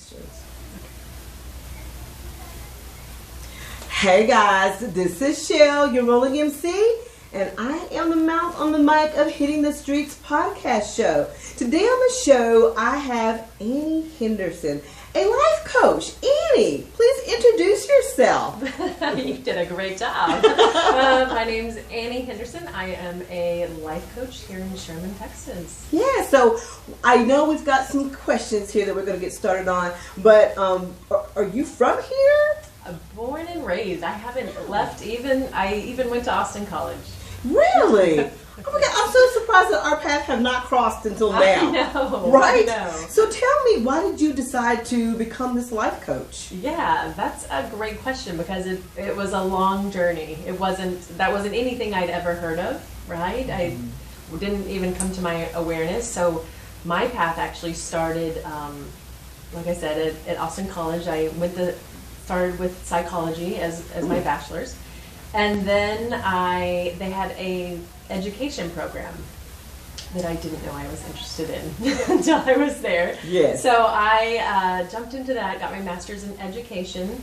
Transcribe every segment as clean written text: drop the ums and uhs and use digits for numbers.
questions. Hey guys, this is Shell, your rolling MC, and I am the mouth on the mic of Hitting the Streets podcast show. Today on the show, I have Annie Henderson, a life coach. Annie, please introduce yourself. You did a great job. My name's Annie Henderson. I am a life coach here in Sherman, Texas. Yeah, so I know we've got some questions here that we're going to get started on, but are you from here? Born and raised. I haven't left I even went to Austin College. Really? Oh my God, I'm so surprised that our paths have not crossed until now. I know. Right? I know. So tell me, why did you decide to become this life coach? Yeah, that's a great question because it was a long journey. That wasn't anything I'd ever heard of, right? I didn't even come to my awareness. So my path actually started, like I said, at Austin College. I started with psychology as my bachelor's, and then they had a education program that I didn't know I was interested in until I was there. Yes. So I jumped into that, got my master's in education,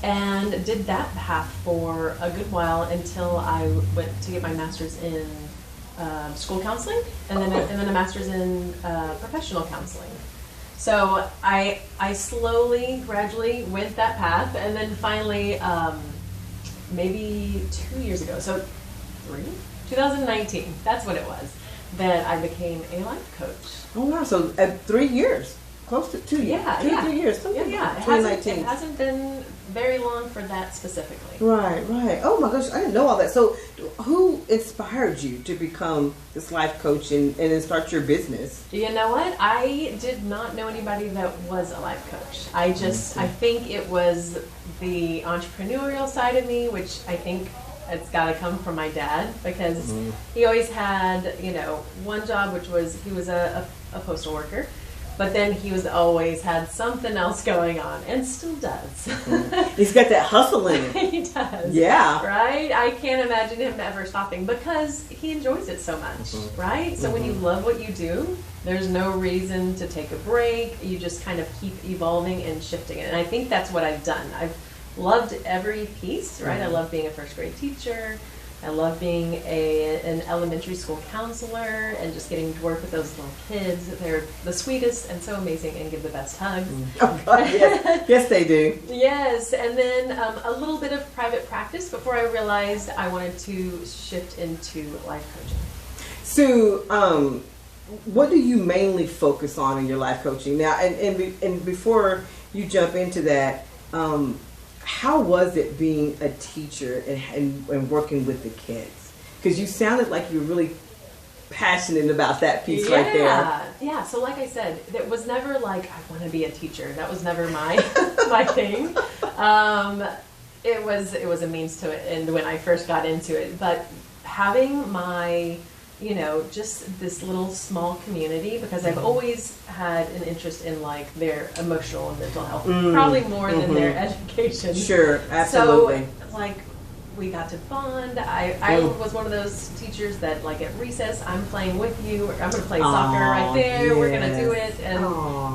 and did that path for a good while until I went to get my master's in school counseling, and then a master's in professional counseling. So I slowly, gradually went that path, and then finally, maybe 2 years ago, so 2019, that's what it was, that I became a life coach. Oh wow, so 3 years, close to 2 years. Yeah, 3 years, something yeah. like 2019. It hasn't been very long for that specifically. Right. Oh my gosh, I didn't know all that. So who inspired you to become this life coach and then start your business? You know what? I did not know anybody that was a life coach. I think it was the entrepreneurial side of me, which I think it's got to come from my dad, because he always had, one job, which was he was a postal worker. But then he was always had something else going on, and still does. He's got that hustle in him. He does. Yeah. Right? I can't imagine him ever stopping because he enjoys it so much, right? So when you love what you do, there's no reason to take a break. You just kind of keep evolving and shifting it. And I think that's what I've done. I've loved every piece, right? I love being a first grade teacher. I love being an elementary school counselor and just getting to work with those little kids. They're the sweetest and so amazing and give the best hugs. Oh God, yes. Yes, they do. Yes, and then a little bit of private practice before I realized I wanted to shift into life coaching. So, what do you mainly focus on in your life coaching now? And before you jump into that, how was it being a teacher and working with the kids? Because you sounded like you were really passionate about that piece right there. Yeah, so like I said, it was never like, I want to be a teacher. That was never my my thing. It was a means to it, and when I first got into it. But having my, just this little small community, because I've always had an interest in like their emotional and mental health, probably more than their education. Sure, absolutely. So like we got to bond. I was one of those teachers that like at recess, I'm playing with you. I'm going to play soccer right there. Yes. We're going to do it. And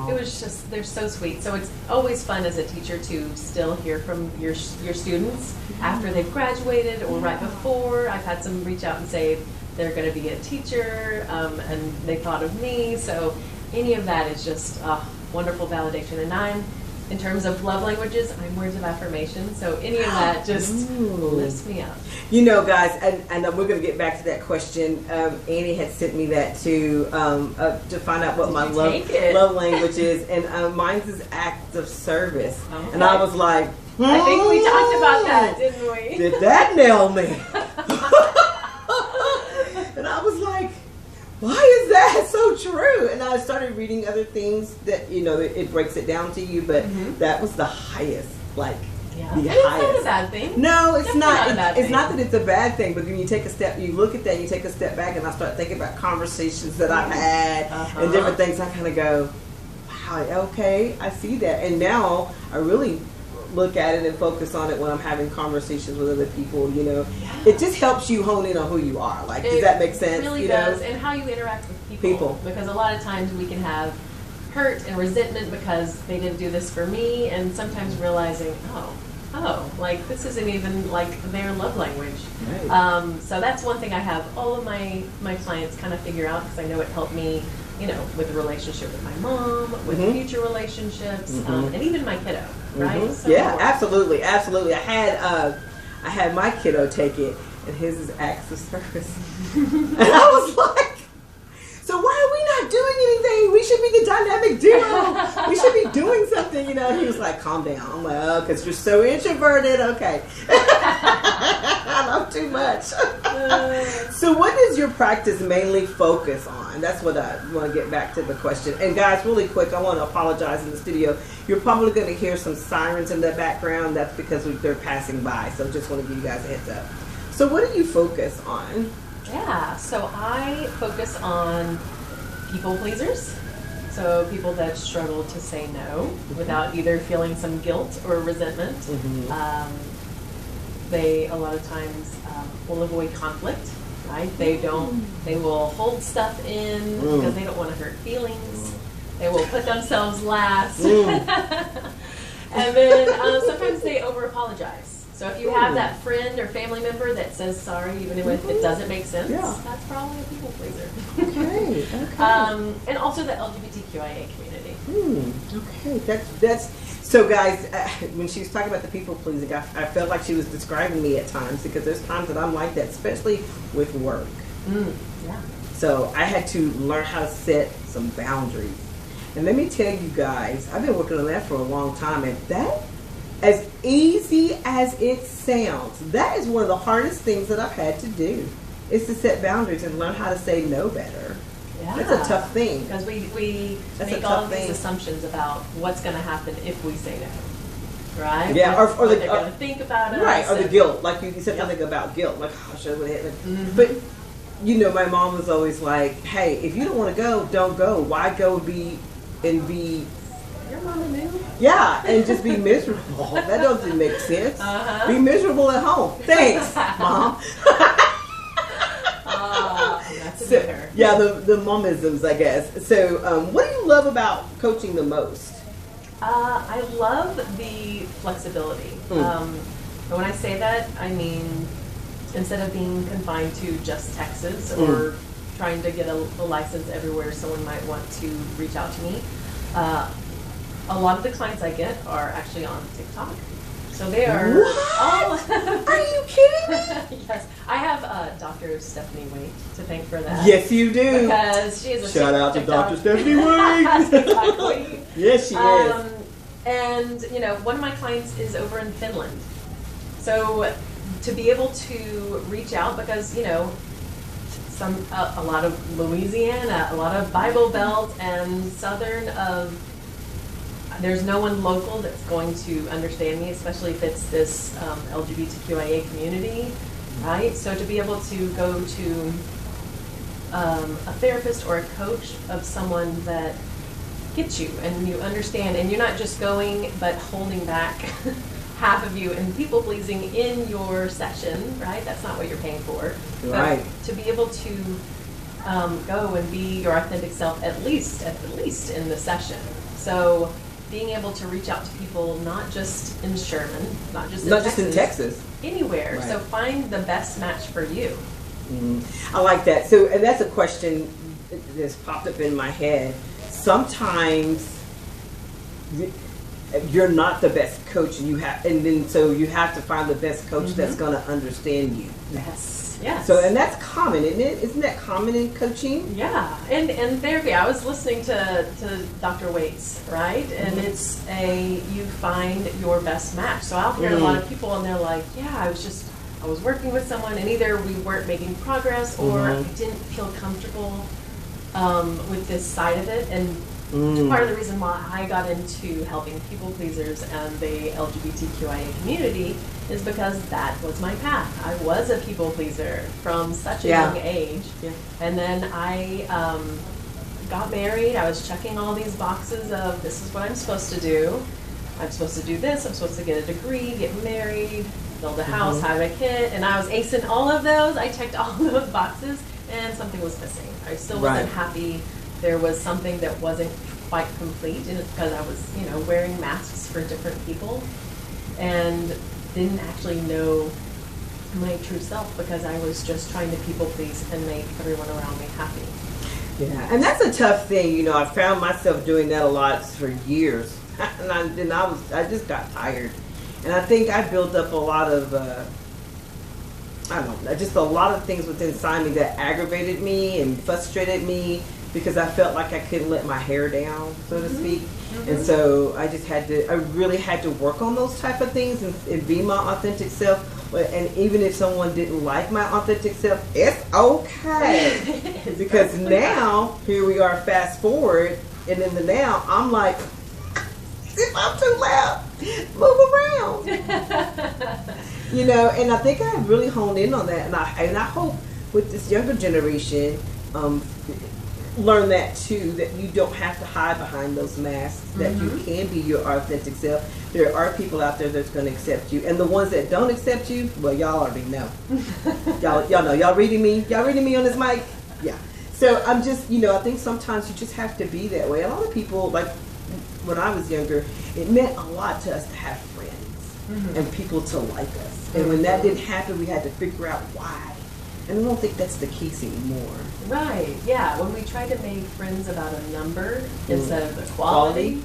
it was just, they're so sweet. So it's always fun as a teacher to still hear from your students after they've graduated or right before. I've had some reach out and say, they're going to be a teacher, and they thought of me. So any of that is just wonderful validation. And in terms of love languages, I'm words of affirmation. So any of that just lifts me up. Guys, and we're going to get back to that question. Annie had sent me that to find out what my love language is. And mine is acts of service. Okay. And I was like, I think we talked about that, didn't we? Did that nail me? And I was like, why is that so true? And I started reading other things that, it breaks it down to you, but that was the highest, the highest. It's not a bad thing. No, it's not. It's not that it's a bad thing, but when you take a step, you look at that, you take a step back, and I start thinking about conversations that I've had and different things. I kind of go, wow, okay, I see that. And now I really look at it and focus on it when I'm having conversations with other people, It just helps you hone in on who you are. Does that make sense? It really does. And how you interact with people. Because a lot of times we can have hurt and resentment because they didn't do this for me, and sometimes realizing, like this isn't even like their love language. Right. So that's one thing I have all of my clients kind of figure out, because I know it helped me, with the relationship with my mom, with future relationships, and even my kiddo, right? So yeah, absolutely. I had my kiddo take it, and his is acts of service. And I was like, so why are we not doing anything? We should be the dynamic duo. We should be doing something, He was like, calm down. I'm like, oh, because you're so introverted. Okay. I love too much. So what does your practice mainly focus on? That's what I want to get back to the question. And guys, really quick, I want to apologize in the studio. You're probably going to hear some sirens in the background. That's because they're passing by. So just want to give you guys a heads up. So what do you focus on? Yeah, so I focus on people pleasers. So people that struggle to say no without either feeling some guilt or resentment. They a lot of times will avoid conflict, right? They will hold stuff in because they don't want to hurt feelings. They will put themselves last. And then sometimes they over apologize. So if you have that friend or family member that says sorry, even if it doesn't make sense, that's probably a people pleaser. Okay. And also the LGBTQIA community. Okay, that's so, guys. When she was talking about the people pleasing, I felt like she was describing me at times, because there's times that I'm like that, especially with work. Yeah. So I had to learn how to set some boundaries. And let me tell you guys, I've been working on that for a long time, and that, as easy as it sounds, that is one of the hardest things that I've had to do, is to set boundaries and learn how to say no better. Yeah. That's a tough thing. Because we make all of these assumptions about what's going to happen if we say no, right? Yeah, or they're going to think about it. Right, or the guilt. Like you said something about guilt. Like, oh, should I would have But, my mom was always like, hey, if you don't want to go, don't go. Why go and be... Your mama knew. Yeah, and just be miserable. That doesn't make sense. Be miserable at home. Thanks, Mom. That's her. Yeah, the momisms, I guess. So, what do you love about coaching the most? I love the flexibility. And when I say that, I mean, instead of being confined to just Texas or trying to get a license everywhere someone might want to reach out to me, a lot of the clients I get are actually on TikTok. So they are all... Are you kidding me? Yes. I have Dr. Stephanie Waite to thank for that. Yes, you do. Because she is a shout out to TikTok. Dr. Stephanie Waite. Exactly. Yes, she is. And, one of my clients is over in Finland. So to be able to reach out, because, a lot of Louisiana, a lot of Bible Belt and Southern of... There's no one local that's going to understand me, especially if it's this LGBTQIA community, right? So to be able to go to a therapist or a coach of someone that gets you and you understand, and you're not just going but holding back half of you and people pleasing in your session, right? That's not what you're paying for. Right. But to be able to go and be your authentic self at least in the session. So being able to reach out to people, not just in Sherman, not just in Texas, anywhere. Right. So find the best match for you. I like that. So, and that's a question that's popped up in my head. Sometimes you're not the best coach, and so you have to find the best coach that's going to understand you. Yes. So, and that's common, isn't it? Isn't that common in coaching? Yeah, and therapy. I was listening to Dr. Waits, right? And it's you find your best match. So I'll hear a lot of people, and they're like, yeah, I was working with someone, and either we weren't making progress, or I didn't feel comfortable with this side of it. And part of the reason why I got into helping people pleasers and the LGBTQIA community is because that was my path. I was a people pleaser from such a young age. Yeah. And then I got married. I was checking all these boxes of this is what I'm supposed to do. I'm supposed to do this. I'm supposed to get a degree, get married, build a house, have a kid. And I was acing all of those. I checked all of those boxes, and something was missing. I still wasn't happy. There was something that wasn't quite complete, and it's because I was, wearing masks for different people, and didn't actually know my true self because I was just trying to people please and make everyone around me happy. Yeah, and that's a tough thing. I found myself doing that a lot for years, and I just got tired, and I think I built up a lot of I don't know, just a lot of things within inside me that aggravated me and frustrated me because I felt like I couldn't let my hair down, so to speak. And so I really had to work on those type of things and be my authentic self. And even if someone didn't like my authentic self, it's okay. Because now, here we are, fast forward, and in the now, I'm like, if I'm too loud, move around. And I think I really honed in on that. And I hope with this younger generation, learn that too, that you don't have to hide behind those masks, that you can be your authentic self. There are people out there that's going to accept you, and the ones that don't accept you, well, y'all already know. y'all know. Y'all reading me on this mic? Yeah. So I'm just, I think sometimes you just have to be that way. A lot of people, like when I was younger, it meant a lot to us to have friends and people to like us. And when that didn't happen, we had to figure out why. And I don't think that's the case anymore. Right, yeah. When we try to make friends about a number instead of the quality,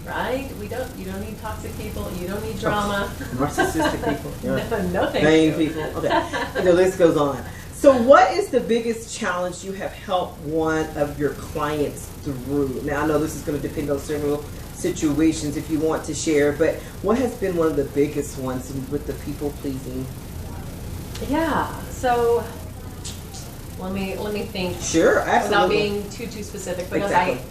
right? You don't need toxic people. You don't need drama. Narcissistic people. No, thank Vain you. people. Okay. The list goes on. So what is the biggest challenge you have helped one of your clients through? Now, I know this is going to depend on several situations if you want to share, but what has been one of the biggest ones with the people pleasing? Yeah, so let me think. Sure, absolutely. Without being too specific, because exactly.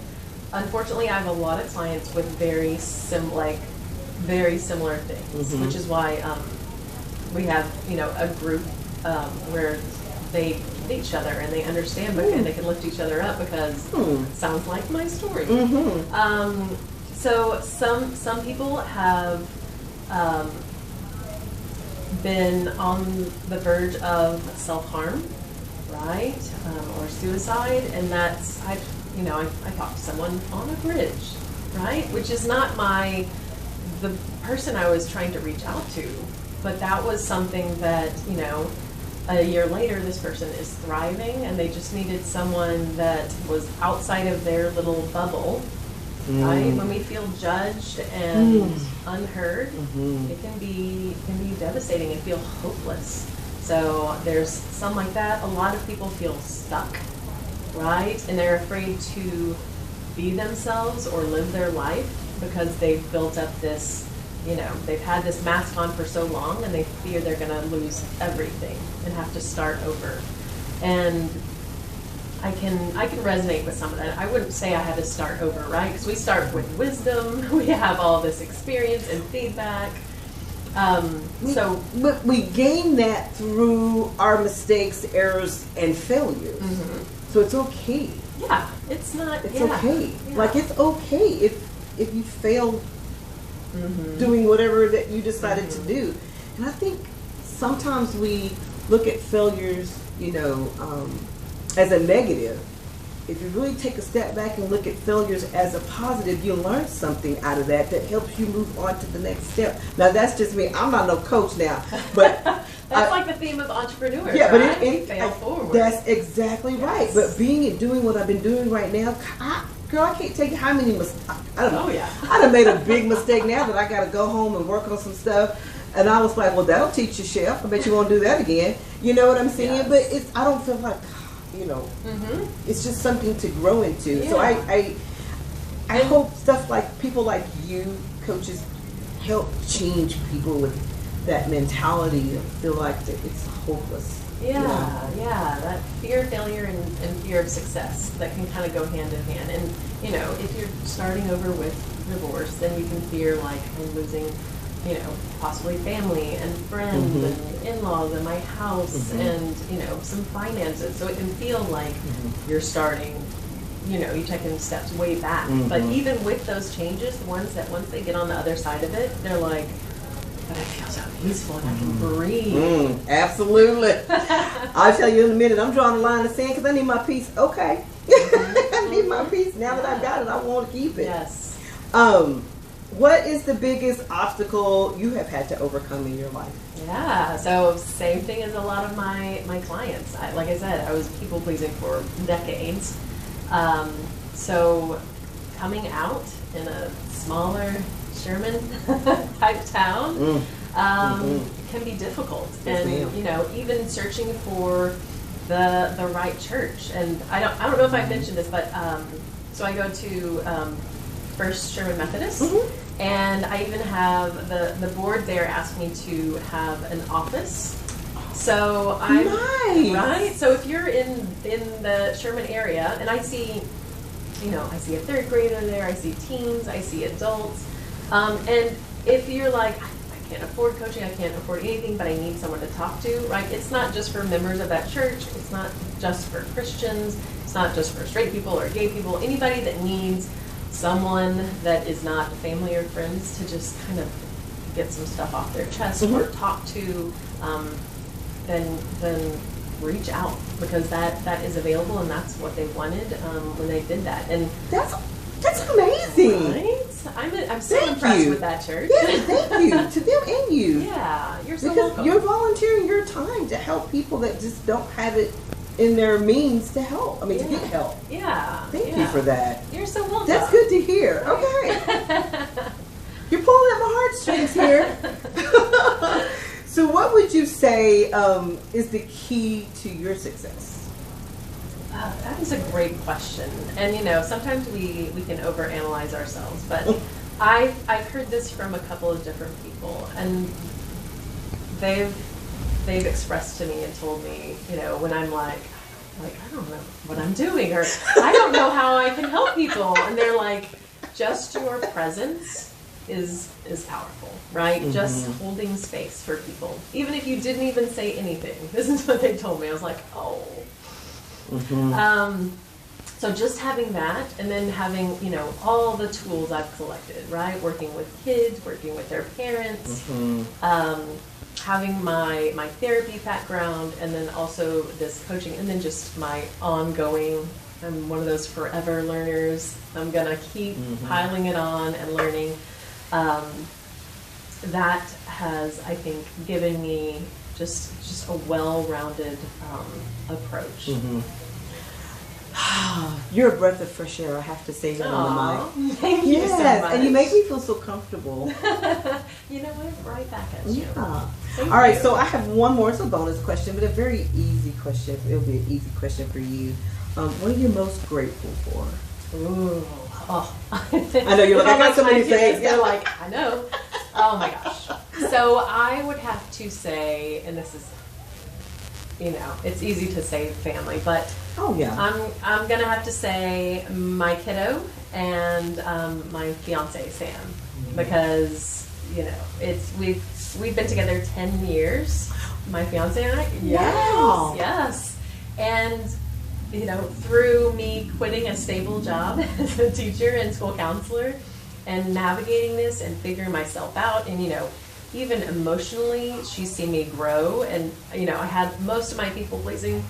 Unfortunately, I have a lot of clients with very similar things, which is why we have a group where they meet each other and they understand and they can lift each other up because it sounds like my story. So some people have been on the verge of self-harm, right, or suicide, and that's I talked to someone on a bridge, right, which is not the person I was trying to reach out to, but that was something that a year later this person is thriving, and they just needed someone that was outside of their little bubble. Right? When we feel judged and unheard, it can be devastating and feel hopeless. So there's some like that. A lot of people feel stuck, right? And they're afraid to be themselves or live their life because they've built up this, they've had this mask on for so long, and they fear they're going to lose everything and have to start over. And I can resonate with some of that. I wouldn't say I had to start over, right? Because we start with wisdom. We have all this experience and feedback. But we gain that through our mistakes, errors, and failures. So it's okay. Yeah, it's not. It's okay. Yeah. Like it's okay if you fail doing whatever that you decided to do. And I think sometimes we look at failures, as a negative. If you really take a step back and look at failures as a positive, you learn something out of that helps you move on to the next step. Now that's just me. I'm not no coach now, but that's like the theme of entrepreneurs. Yeah, right? but it fail forward. That's exactly right. But being and doing what I've been doing right now, I can't tell you how many mistakes. I don't know. Oh yeah. I done made a big mistake now that I got to go home and work on some stuff. And I was like, well, that'll teach you, Chef. I bet you won't do that again. You know what I'm saying? Yes. But I don't feel like. It's just something to grow into. Yeah. So I hope stuff like people like you, coaches, help change people with that mentality of feel like it's hopeless. Yeah. That fear of failure and fear of success that can kind of go hand in hand. And if you're starting over with divorce, then you can fear like I'm losing, possibly family and friends and in-laws and my house and, some finances. So it can feel like you're starting, you're taking steps way back. But even with those changes, the ones that once they get on the other side of it, they're like, but I feel so peaceful and I can breathe. Absolutely. I'll tell you in a minute, I'm drawing a line in the sand because I need my peace. Okay. I keep my peace. Now that I've got it, I want to keep it. Yes. What is the biggest obstacle you have had to overcome in your life? Yeah, so same thing as a lot of my clients. Like I said, I was people pleasing for decades. So coming out in a smaller Sherman type town can be difficult, and even searching for the right church. And I don't know if I've mentioned this, but so I go to First Sherman Methodist, and I even have the board there asked me to have an office. So I'm nice. Right. So if you're in the Sherman area, and I see a third grader there, I see teens, I see adults, and if you're like, I can't afford coaching, I can't afford anything, but I need someone to talk to, right? It's not just for members of that church. It's not just for Christians. It's not just for straight people or gay people. Anybody that needs someone that is not family or friends to just kind of get some stuff off their chest or talk to, then reach out, because that is available, and that's what they wanted when they did that. And that's amazing. Right? I'm so impressed with that church. Yes, thank you to them and you. Yeah, you're so because welcome. You're volunteering your time to help people that just don't have it in their means to help. To get help. Yeah. Thank you for that. You're so welcome. That's good to hear. Okay. You're pulling at my heartstrings here. So what would you say is the key to your success? That is a great question. And sometimes we can overanalyze ourselves, but I've heard this from a couple of different people, and they've expressed to me and told me, when I'm like I don't know what I'm doing, or I don't know how I can help people, and they're like, just your presence is powerful, right? Just holding space for people, even if you didn't even say anything. This is what they told me. I was like, oh. So just having that, and then having all the tools I've collected, right? Working with kids, working with their parents, having my therapy background, and then also this coaching, and then just my ongoing. I'm one of those forever learners. I'm gonna keep piling it on and learning. That has, I think, given me just a well-rounded approach. You're a breath of fresh air, I have to say that on the mic. Thank you so much. And you make me feel so comfortable. You know what? Right back at you. Yeah. Thank All right, you. so I have one more. It's a bonus question, but a very easy question. It'll be an easy question for you. What are you most grateful for? Ooh. Oh. I know you're like, I got so many things. You're like, I know. Oh my gosh. So I would have to say, and this is, it's easy to say family, but I'm gonna have to say my kiddo and my fiance Sam, because we've been together 10 years. My fiance and I. Yes. And through me quitting a stable job as a teacher and school counselor, and navigating this and figuring myself out, and even emotionally, she's seen me grow. And I had most of my people pleasing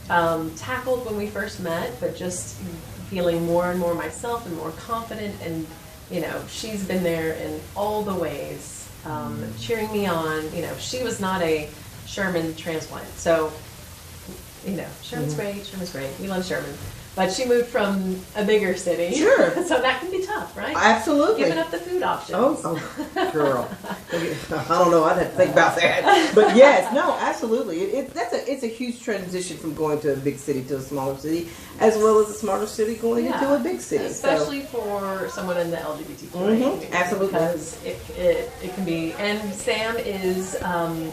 tackled when we first met, but just feeling more and more myself and more confident. And she's been there in all the ways, cheering me on. She was not a Sherman transplant, so Sherman's great. We love Sherman. But she moved from a bigger city. Sure. So that can be tough, right? Absolutely. Giving up the food options. Oh, girl. I don't know. I'd have to think about that. But yes, no, absolutely. It's a huge transition from going to a big city to a smaller city, as well as a smaller city going into a big city. Especially for someone in the LGBT community. Absolutely. Because it can be. And Sam is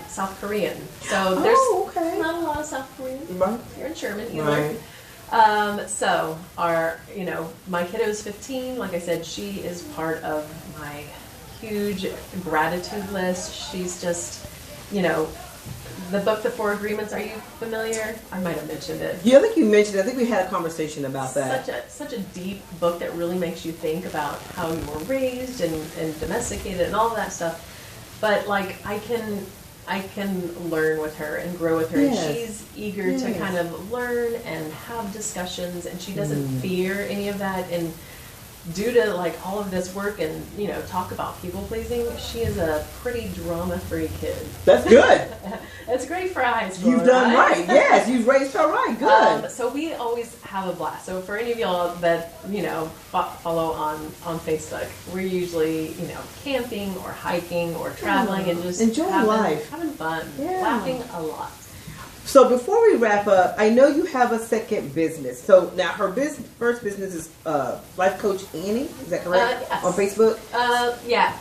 South Korean. So there's not a lot of South Koreans. Right. You're in Sherman either. Right. So my kiddo's 15. Like I said, she is part of my huge gratitude list. She's just, the book, The Four Agreements. Are you familiar? I might have mentioned it. Yeah, I think you mentioned it. I think we had a conversation about that. Such a deep book that really makes you think about how you were raised and domesticated and all of that stuff. But I can I can learn with her and grow with her. Yes. And she's eager to kind of learn and have discussions, and she doesn't fear any of that. And due to like all of this work and, you know, talk about people pleasing, she is a pretty drama-free kid. That's good. It's great for high school. You've done right. Yes, you've raised her right. Good. So we always have a blast. So for any of y'all that, you know, follow on Facebook, we're usually, you know, camping or hiking or traveling and just enjoying life, having fun, laughing a lot. So before we wrap up, I know you have a second business. So now her first business is Life Coach Annie. Is that correct? Yes. On Facebook? Yeah.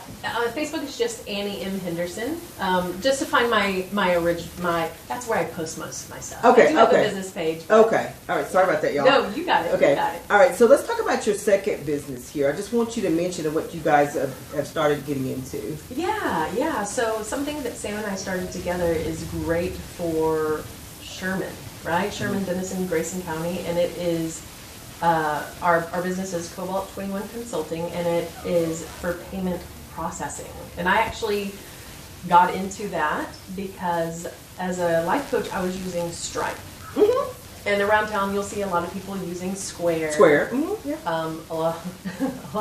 Facebook is just Annie M. Henderson. Just to find my that's where I post most of my stuff. Okay. I do have a business page. Okay. All right. Sorry about that, y'all. No, you got it. Okay. You got it. All right. So let's talk about your second business here. I just want you to mention what you guys have started getting into. Yeah. So something that Sam and I started together is great for Sherman, right? Sherman, Denison, Grayson County, and it is our business is Cobalt 21 Consulting, and it is for payment processing. And I actually got into that because as a life coach, I was using Stripe. And around town, you'll see a lot of people using Square. Yeah. A lot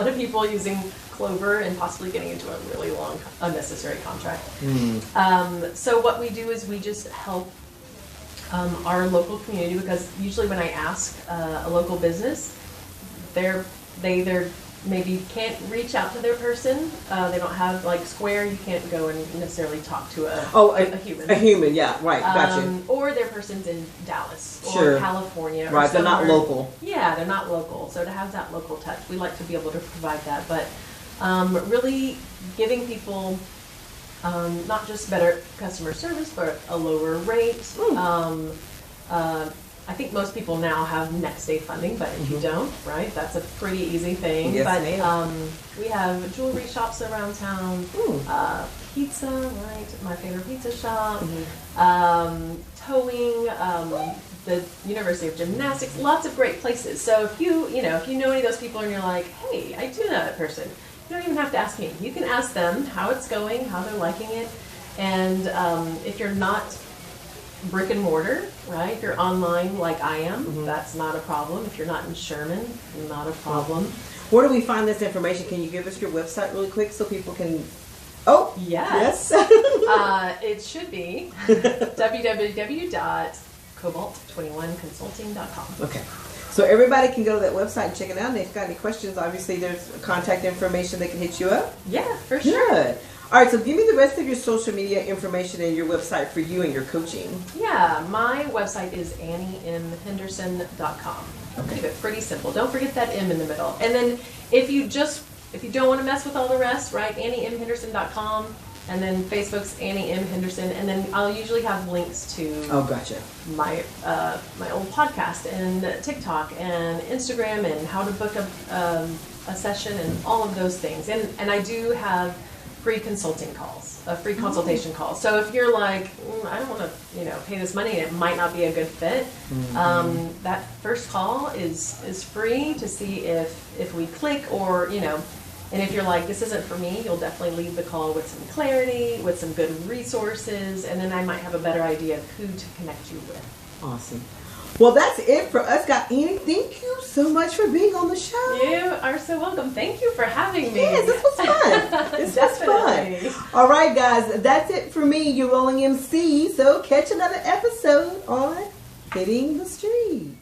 of people using Clover and possibly getting into a really long, unnecessary contract. So what we do is we just help our local community, because usually when I ask a local business, they either maybe can't reach out to their person. They don't have like Square. You can't go and necessarily talk to a human. A human, yeah, right. Gotcha. Or their person's in Dallas or California. Right, or they're not local. Yeah, they're not local. So to have that local touch, we like to be able to provide that. But really giving people not just better customer service, but a lower rate. I think most people now have next day funding, but if you don't, right, that's a pretty easy thing. Yes, but ma'am. we have jewelry shops around town, pizza, right, my favorite pizza shop, towing, the University of Gymnastics, lots of great places. So if you know any of those people and you're like, hey, I do know that person, you don't even have to ask me. You can ask them how it's going, how they're liking it, and if you're not brick and mortar, right? If you're online like I am, that's not a problem. If you're not in Sherman, not a problem. Where do we find this information? Can you give us your website really quick so people can... Oh, yes. It should be www.cobalt21consulting.com. Okay. So everybody can go to that website and check it out. And if they've got any questions, obviously there's contact information they can hit you up. Yeah, for sure. Good. All right, so give me the rest of your social media information and your website for you and your coaching. Yeah, my website is anniemhenderson.com. Okay. Keep it pretty simple. Don't forget that M in the middle. And then if you don't want to mess with all the rest, right, anniemhenderson.com, and then Facebook's Annie M. Henderson, and then I'll usually have links to my my old podcast and TikTok and Instagram and how to book a session and all of those things. And I do have free consulting calls, a free consultation call. So if you're like, I don't want to, pay this money, and it might not be a good fit, that first call is free to see if we click or, and if you're like, this isn't for me, you'll definitely leave the call with some clarity, with some good resources, and then I might have a better idea of who to connect you with. Awesome. Well, that's it for us. Annie, thank you so much for being on the show. You are so welcome. Thank you for having me. Yes, this was fun. This was fun. All right, guys, that's it for me, your rolling MC. So catch another episode on Hitting the Streets.